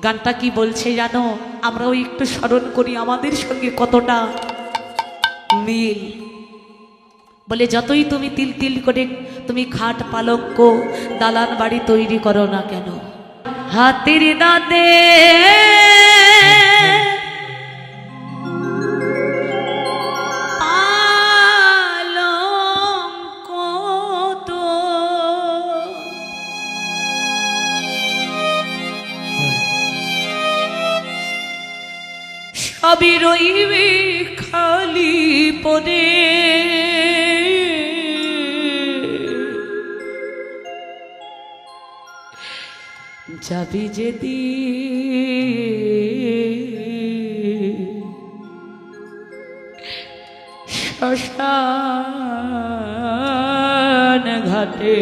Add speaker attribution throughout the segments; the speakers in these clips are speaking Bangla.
Speaker 1: গানটা কি বলছে জানো? আমরাও একটু স্মরণ করি আমাদের সঙ্গে কতটা মিল। বলে যতই তুমি তিল তিল করে তুমি খাট পালঙ্ক দালান বাড়ি তৈরি করো না কেন, হাতের দাঁতে পালঙ্ক তো সবই রইবে খালি পড়ে, যাবি যেদি শ্মশান ঘাটে,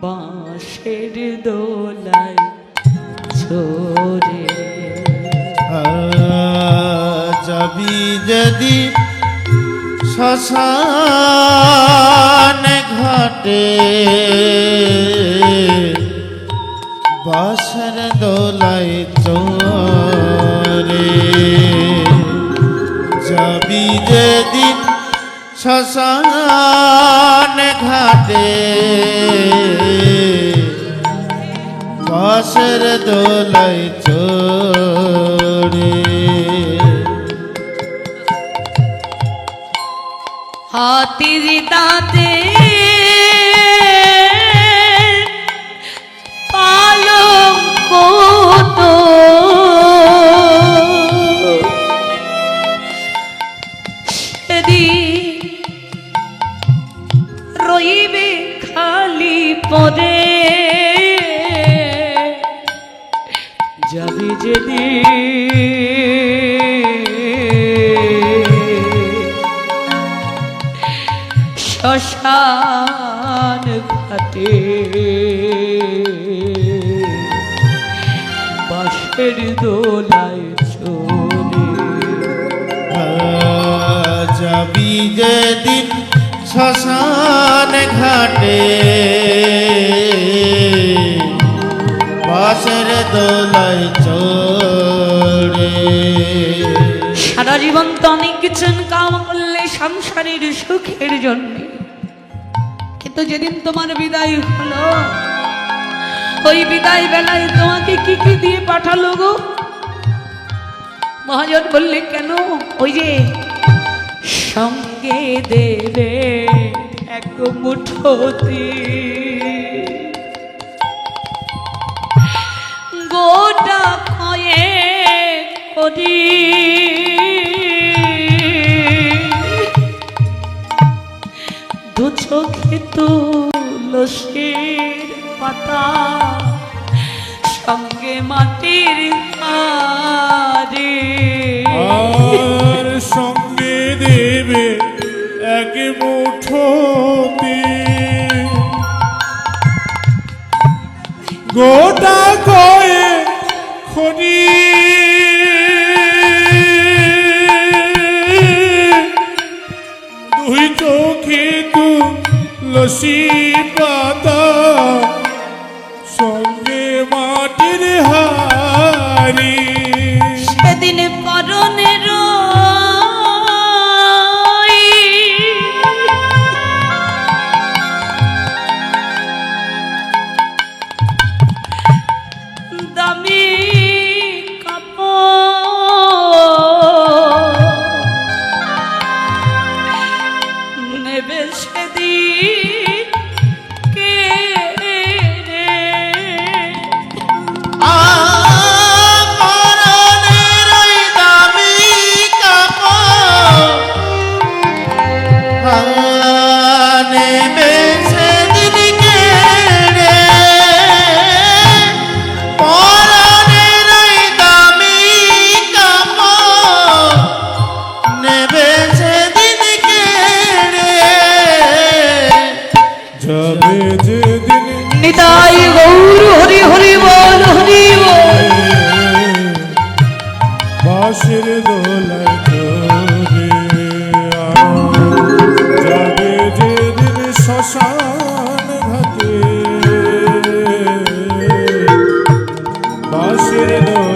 Speaker 1: বাঁশের দোলায় ছোড়ে।
Speaker 2: যাবি যদি শ্মশান ঘাটে, বাঁশের দোলায় চড়ে। যাবি যেদিন শ্মশান ঘাটে, বাঁশের দোলায় চড়ে।
Speaker 1: হাতির দাঁতে পালঙ্ক তো সেদিন রইবে খালি পদে, যাবি যেদিন শ্মশান ঘাটে, বাঁশের দোলায় চলে।
Speaker 2: যাবি যেদিন শ্মশান ঘাটে, বাঁশের দোলায় চড়ে।
Speaker 1: সারা জীবন তো অনেক কিছু কাম করলে সংসারের সুখের জন্য, কিন্তু যেদিন তোমার বিদায় হলো, ওই বিদায় বেলায় তোমাকে কি কি দিয়ে পাঠালো গো? মহাজন বললে কেন? ওই যে সঙ্গে দেবে এক মুঠোতে গোটা কয়ে করি, দু চোখে তুলসীর পাতা, সঙ্গে মাটির হাড়ি,
Speaker 3: আর সঙ্গে দেবে এক মুঠোতে গোটা কয়ে খনি, দুই চোখে তুলসী পাতা, সঙ্গে মাটির হাড়ি।
Speaker 1: সেদিন পরনের দামি কাপড় নেবে সেদিন কে রে?
Speaker 2: মরণের ওই দামি কাপড় নেবে সেদিন কেড়ে। মরণের ওই দামি কাপড় নেবে সেদিন কেড়ে।
Speaker 3: যাবে যেদিন
Speaker 1: নিতাই গৌর হরি হরি বল হরি বল।
Speaker 3: বাঁশের দোলায় চড়ে, যাবে যেদিন শ্মশান বাঁশের দোলায়